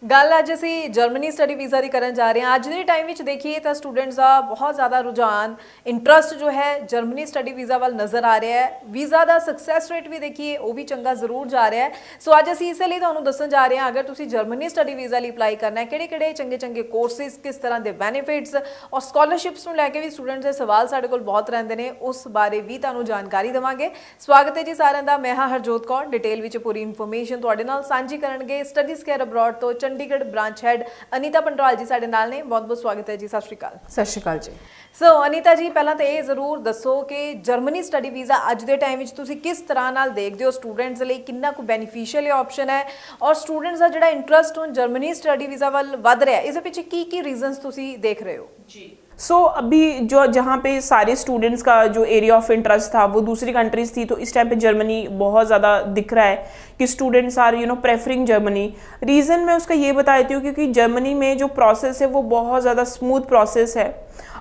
ਗੱਲ ਅੱਜ ਅਸੀਂ ਜਰਮਨੀ ਸਟੱਡੀ ਵੀਜ਼ਾ ਦੀ ਕਰਨ ਜਾ ਰਹੇ ਹਾਂ। ਅੱਜ ਦੇ ਟਾਈਮ ਵਿੱਚ ਦੇਖੀਏ ਤਾਂ ਸਟੂਡੈਂਟਸ ਦਾ ਬਹੁਤ ਜ਼ਿਆਦਾ ਰੁਝਾਨ ਇੰਟਰਸਟ ਜੋ ਹੈ ਜਰਮਨੀ ਸਟੱਡੀ ਵੀਜ਼ਾ ਵੱਲ ਨਜ਼ਰ ਆ ਰਿਹਾ ਹੈ। ਵੀਜ਼ਾ ਦਾ ਸਕਸੈਸ ਰੇਟ ਵੀ ਦੇਖੀਏ ਉਹ ਵੀ ਚੰਗਾ ਜ਼ਰੂਰ ਜਾ ਰਿਹਾ ਹੈ। ਸੋ ਅੱਜ ਅਸੀਂ ਇਸੇ ਲਈ ਤੁਹਾਨੂੰ ਦੱਸਣ ਜਾ ਰਹੇ ਹਾਂ, ਅਗਰ ਤੁਸੀਂ ਜਰਮਨੀ ਸਟੱਡੀ ਵੀਜ਼ਾ ਲਈ ਅਪਲਾਈ ਕਰਨਾ ਹੈ, ਕਿਹੜੇ-ਕਿਹੜੇ ਚੰਗੇ ਕੋਰਸਿਸ, ਕਿਸ ਤਰ੍ਹਾਂ ਦੇ ਬੈਨੀਫਿਟਸ ਔਰ ਸਕਾਲਰਸ਼ਿਪਸ ਨੂੰ ਲੈ ਕੇ ਵੀ ਸਟੂਡੈਂਟਸ ਦੇ ਸਵਾਲ ਸਾਡੇ ਕੋਲ ਬਹੁਤ ਰਹਿੰਦੇ ਨੇ, ਉਸ ਬਾਰੇ ਵੀ ਤੁਹਾਨੂੰ ਜਾਣਕਾਰੀ ਦੇਵਾਂਗੇ। ਸਵਾਗਤ ਹੈ ਜੀ ਸਾਰਿਆਂ ਦਾ। ਮੈਂ ਹਾਂ ਹਰਜੋਤ ਕੌਰ। ਡਿਟੇਲ ਵਿੱਚ ਪੂਰੀ ਇਨਫੋਰਮੇਸ਼ਨ ਤੁਹਾਡੇ ਨਾਲ ਸਾਂਝੀ ਕਰਨਗੇ ਸਟੱਡੀਜ਼ ਕੇਅਰ ਅਬਰੋਡ ਤੋਂ ਚੰਡੀਗੜ੍ਹ ब्रांच हेड अनीता पंडवाल जी साडे नाल ने। बहुत बहुत स्वागत है जी। सत श्री अकाल। सत श्री अकाल जी। सो अनीता जी, पहला तो ये जरूर दसो कि जर्मनी स्टडी वीज़ा अज के टाइम में तुसीं किस तरह नाल देखते हो, स्टूडेंट्स लई कितना को बेनीफिशियल ऑप्शन है और स्टूडेंट्स का जिहड़ा इंटरस्ट हुण जर्मनी स्टडी वीज़ा वल वध रहा है, इस पिछे की रीजनस तुसीं देख रहे हो जी? अभी जो जहाँ पे सारे स्टूडेंट्स का जो एरिया ऑफ इंटरेस्ट था वो दूसरी कंट्रीज थी, तो इस टाइम पे जर्मनी बहुत ज़्यादा दिख रहा है कि students are preferring Germany. Reason मैं उसका ये बता देती हूँ क्योंकि जर्मनी में जो प्रोसेस है वो बहुत ज़्यादा स्मूथ प्रोसेस है।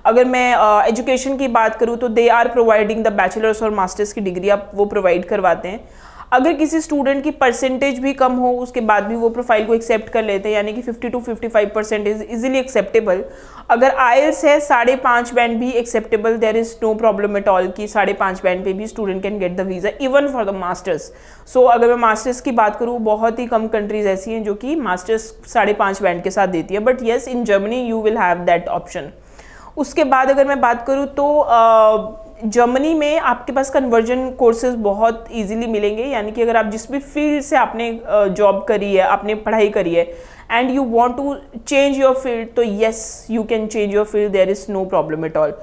अगर मैं एजुकेशन की बात करूँ तो they are providing the bachelors और मास्टर्स की डिग्री आप वो प्रोवाइड करवाते हैं। अगर किसी स्टूडेंट की परसेंटेज भी कम हो उसके बाद भी वो प्रोफाइल को एक्सेप्ट कर लेते हैं, यानी कि 50 to 55% इज इजीली एक्सेप्टेबल। अगर आईएलटीएस है 5.5 बैंड भी acceptable, there is no problem at all कि 5.5 बैंड पे भी student can get the visa even for the masters. अगर मैं मास्टर्स की बात करूँ, बहुत ही कम कंट्रीज ऐसी हैं जो कि मास्टर्स 5.5 बैंड के साथ देती है, but yes in Germany you will have that option. उसके बाद अगर मैं बात करूँ तो जर्मनी में आपके पास कन्वर्जन कोर्सेज बहुत इजीली मिलेंगे, यानी कि अगर आप जिस भी फील्ड से आपने जॉब करी है, आपने पढ़ाई करी है and you want to change your field, तो yes you can change your field, there is no problem at all.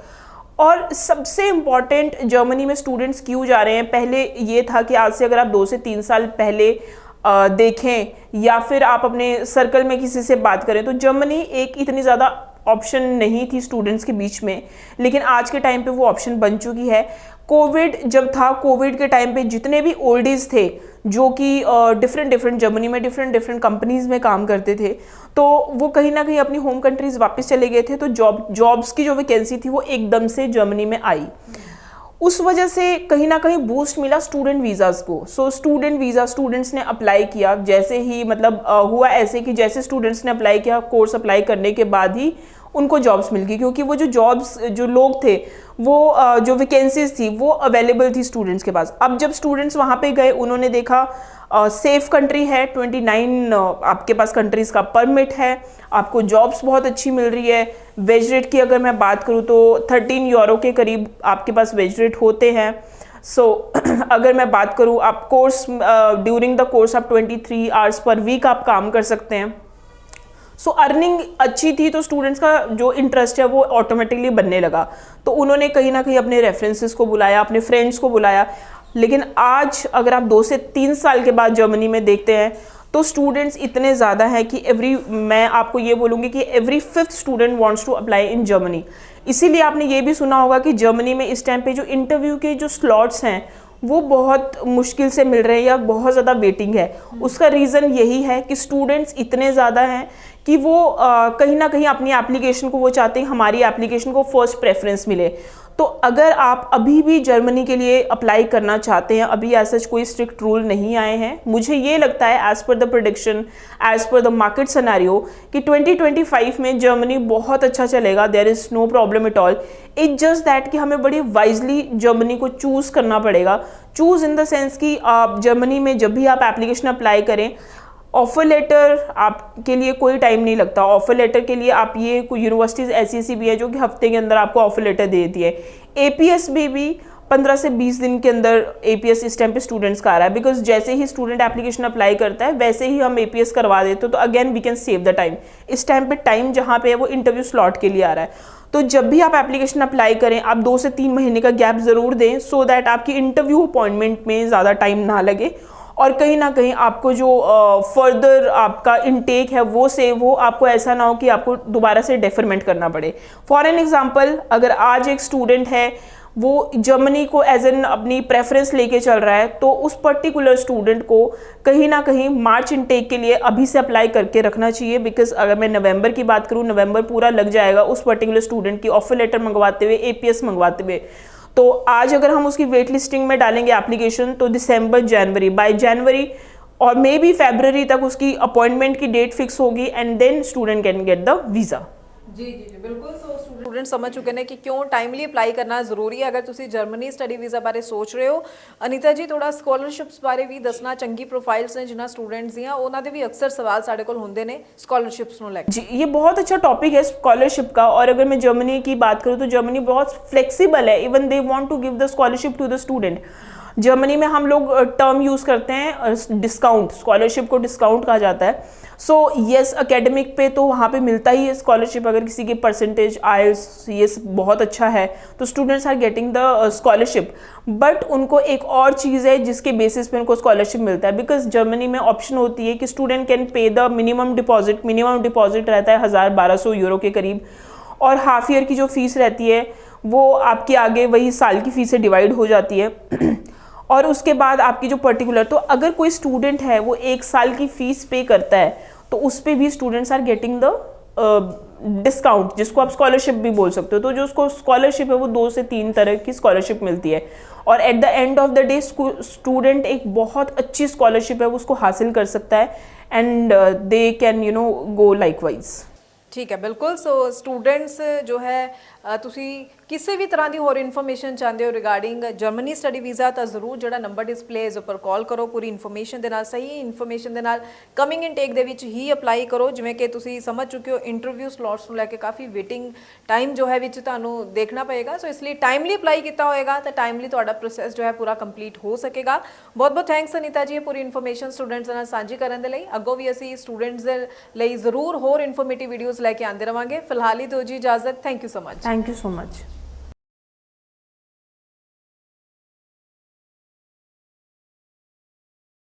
और सबसे इम्पॉर्टेंट जर्मनी में स्टूडेंट्स क्यों जा रहे हैं, पहले ये था कि आज से अगर आप 2 से 3 साल पहले देखें या फिर आप अपने सर्कल में किसी से बात करें तो जर्मनी एक इतनी ज़्यादा ऑप्शन नहीं थी स्टूडेंट्स के बीच में, लेकिन आज के टाइम पे वो ऑप्शन बन चुकी है। कोविड जब था, कोविड के टाइम पे जितने भी ओल्डीज थे जो कि डिफरेंट जर्मनी में डिफरेंट कंपनीज में काम करते थे, तो वो कहीं ना कहीं अपनी होम कंट्रीज वापस चले गए थे, तो जॉब्स की जो वैकेंसी थी वो एकदम से जर्मनी में आई। उस वजह से कहीं ना कहीं बूस्ट मिला स्टूडेंट वीज़ाज़ को। स्टूडेंट वीज़ा स्टूडेंट्स ने अप्लाई किया, जैसे ही हुआ ऐसे कि जैसे स्टूडेंट्स ने अप्लाई किया, कोर्स अप्लाई करने के बाद ही उनको जॉब्स मिल गई, क्योंकि वो जो लोग थे वो जो वैकेंसीज थी वो अवेलेबल थी स्टूडेंट्स के पास। अब जब स्टूडेंट्स वहाँ पे गए, उन्होंने देखा सेफ कंट्री है, 29 आपके पास कंट्रीज़ का परमिट है, आपको जॉब्स बहुत अच्छी मिल रही है। वेज रेट की अगर मैं बात करूँ तो 13 यूरो के करीब आपके पास वेज रेट होते हैं। अगर मैं बात करूँ, आप कोर्स ड्यूरिंग द कोर्स आप 23 आवर्स पर वीक आप काम कर सकते हैं। अर्निंग अच्छी थी तो स्टूडेंट्स का जो इंटरेस्ट है वो ऑटोमेटिकली बनने लगा, तो उन्होंने कहीं ना कहीं अपने रेफरेंसेस को बुलाया, अपने फ्रेंड्स को बुलाया। लेकिन आज अगर आप 2 से 3 साल के बाद जर्मनी में देखते हैं तो स्टूडेंट्स इतने ज़्यादा हैं कि मैं आपको ये बोलूँगी कि every 5th student wants to apply in Germany. इसीलिए आपने ये भी सुना होगा कि जर्मनी में इस टाइम पे जो इंटरव्यू के जो स्लॉट्स हैं वो बहुत मुश्किल से मिल रहे हैं या बहुत ज़्यादा वेटिंग है। उसका रीज़न यही है कि स्टूडेंट्स इतने ज़्यादा हैं कि वो कहीं ना कहीं अपनी एप्लीकेशन को वो चाहते हैं हमारी एप्लीकेशन को फर्स्ट प्रेफरेंस मिले। तो अगर आप अभी भी जर्मनी के लिए अप्लाई करना चाहते हैं, अभी ऐसा कोई स्ट्रिक्ट रूल नहीं आए हैं, मुझे ये लगता है as per the prediction, as per the market scenario कि 2025 में जर्मनी बहुत अच्छा चलेगा, there is no problem at all. It's just that कि हमें बड़ी वाइजली जर्मनी को चूज़ करना पड़ेगा। चूज़ इन द सेंस कि आप जर्मनी में जब भी आप एप्लीकेशन अप्लाई करें, ऑफर लेटर आपके लिए कोई टाइम नहीं लगता। ऑफर लेटर के लिए आप ये कोई यूनिवर्सिटीज़ ऐसी भी है जो कि हफ्ते के अंदर आपको ऑफर लेटर दे देती है। एपीएस भी 15 से 20 दिन के अंदर एपीएस इस टाइम पे स्टूडेंट्स का आ रहा है, बिकॉज जैसे ही स्टूडेंट एप्लीकेशन अप्लाई करता है वैसे ही हम एपीएस करवा देते, तो again we can save the time. इस टाइम पे टाइम जहाँ पे है वो इंटरव्यू स्लॉट के लिए आ रहा है। तो जब भी आप एप्लीकेशन अप्लाई करें, आप 2 से 3 महीने का गैप ज़रूर दें, सो दैट आपकी इंटरव्यू अपॉइंटमेंट में ज़्यादा टाइम ना लगे और कहीं ना कहीं आपको जो फर्दर आपका इनटेक है वो सेव हो, आपको ऐसा ना हो कि आपको दोबारा से डेफरमेंट करना पड़े। फॉर एन एग्जांपल, अगर आज एक स्टूडेंट है वो जर्मनी को एज एन अपनी प्रेफरेंस लेके चल रहा है, तो उस पर्टिकुलर स्टूडेंट को कहीं ना कहीं मार्च इनटेक के लिए अभी से अप्लाई करके रखना चाहिए, बिकॉज अगर मैं नवंबर की बात करूँ, नवंबर पूरा लग जाएगा उस पर्टिकुलर स्टूडेंट की ऑफर लेटर मंगवाते हुए, एपीएस मंगवाते हुए। तो आज अगर हम उसकी वेट लिस्टिंग में डालेंगे एप्लीकेशन, तो दिसंबर जनवरी, बाय जनवरी और मे बी February तक उसकी अपॉइंटमेंट की डेट फिक्स होगी and then student can get the visa. जी जी जी बिल्कुल। सो स्टूडेंट समझ चुके ने कि क्यों टाइमली ਅਪਲਾਈ ਕਰਨਾ ਜ਼ਰੂਰੀ ਹੈ। ਅਗਰ ਤੁਸੀਂ ਜਰਮਨੀ ਸਟੱਡੀ ਵੀਜ਼ਾ ਬਾਰੇ ਸੋਚ ਰਹੇ ਹੋ, ਅਨੀਤਾ ਜੀ ਥੋੜਾ ਸਕਾਲਰਸ਼ਿਪਸ ਬਾਰੇ ਵੀ ਦੱਸਣਾ। ਚੰਗੀ ਪ੍ਰੋਫਾਈਲਸ ਨੇ ਜਿਨ੍ਹਾਂ ਸਟੂਡੈਂਟਸ ਦੀਆਂ, ਉਹਨਾਂ ਦੇ ਵੀ ਅਕਸਰ ਸਵਾਲ ਸਾਡੇ ਕੋਲ ਹੁੰਦੇ ਨੇ ਸਕਾਲਰशिप्स ਨੂੰ ਲੈ ਕੇ। जी, ये बहुत अच्छा टॉपिक है स्कॉलरशिप का। और अगर मैं जर्मनी की बात करूँ तो जर्मनी बहुत फ्लेक्सिबल है, even they want to give the scholarship to the student. Germany में हम लोग टर्म यूज़ करते हैं डिस्काउंट, स्कॉलरशिप को डिस्काउंट कहा जाता है। सो येस, एकेडमिक पे तो वहाँ पे मिलता ही है स्कॉलरशिप। अगर किसी के परसेंटेज IELTS बहुत अच्छा है तो students are getting the scholarship. But उनको एक और चीज़ है जिसके बेसिस पे उनको स्कॉलरशिप मिलता है, बिकॉज जर्मनी में ऑप्शन होती है कि student can pay the minimum deposit रहता है 1000-1200 यूरो के करीब, और हाफ ईयर की जो फीस रहती है वो आपकी आगे वही साल की फीस से डिवाइड हो जाती है। और उसके बाद आपकी जो पर्टिकुलर, तो अगर कोई स्टूडेंट है वो 1 साल की फ़ीस पे करता है तो उस पर भी students are getting the discount, जिसको आप स्कॉलरशिप भी बोल सकते हो। तो जो उसको स्कॉलरशिप है वो 2 से 3 तरह की स्कॉलरशिप मिलती है, और at the end of the day student एक बहुत अच्छी स्कॉलरशिप है वो उसको हासिल कर सकता है, and they can go likewise. ठीक है, बिल्कुल। सो स्टूडेंट्स जो है ਤੁਸੀਂ ਕਿਸੇ ਵੀ ਤਰ੍ਹਾਂ ਦੀ ਹੋਰ ਇਨਫੋਰਮੇਸ਼ਨ ਚਾਹੁੰਦੇ ਹੋ ਰਿਗਾਰਡਿੰਗ ਜਰਮਨੀ ਸਟੱਡੀ ਵੀਜ਼ਾ ਤਾਂ ਜ਼ਰੂਰ ਜਿਹੜਾ ਨੰਬਰ ਡਿਸਪਲੇ ਇਸ ਉੱਪਰ ਕਾਲ ਕਰੋ। ਪੂਰੀ ਇਨਫੋਰਮੇਸ਼ਨ ਦੇ ਨਾਲ, ਸਹੀ ਇਨਫੋਰਮੇਸ਼ਨ ਦੇ ਨਾਲ ਕਮਿੰਗ ਇਨਟੇਕ ਦੇ ਵਿੱਚ ਹੀ ਅਪਲਾਈ ਕਰੋ। ਜਿਵੇਂ ਕਿ ਤੁਸੀਂ ਸਮਝ ਚੁੱਕੇ ਹੋ ਇੰਟਰਵਿਊ ਸਲੋਟਸ ਨੂੰ ਲੈ ਕੇ ਕਾਫੀ ਵੇਟਿੰਗ ਟਾਈਮ ਜੋ ਹੈ ਵਿੱਚ ਤੁਹਾਨੂੰ ਦੇਖਣਾ ਪਏਗਾ। ਸੋ ਇਸ ਲਈ ਟਾਈਮਲੀ ਅਪਲਾਈ ਕੀਤਾ ਹੋਏਗਾ ਤਾਂ ਟਾਈਮਲੀ ਤੁਹਾਡਾ ਪ੍ਰੋਸੈਸ ਜੋ ਹੈ ਪੂਰਾ ਕੰਪਲੀਟ ਹੋ ਸਕੇਗਾ। ਬਹੁਤ ਬਹੁਤ ਥੈਂਕਸ ਅਨੀਤਾ ਜੀ, ਪੂਰੀ ਇਨਫੋਰਮੇਸ਼ਨ ਸਟੂਡੈਂਟਸ ਨਾਲ ਸਾਂਝੀ ਕਰਨ ਦੇ ਲਈ। ਅੱਗੋਂ ਵੀ ਅਸੀਂ ਸਟੂਡੈਂਟਸ ਦੇ ਲਈ ਜ਼ਰੂਰ ਹੋਰ ਇਨਫੋਰਮੇਟਿਵ ਵੀਡੀਓਜ਼ ਲੈ ਕੇ ਆਉਂਦੇ ਰਵਾਂਗੇ। ਫਿਲਹਾਲ ਹੀ ਦਿਓ ਜੀ ਇਜਾਜ਼ਤ। Thank you so much. Thank you so much.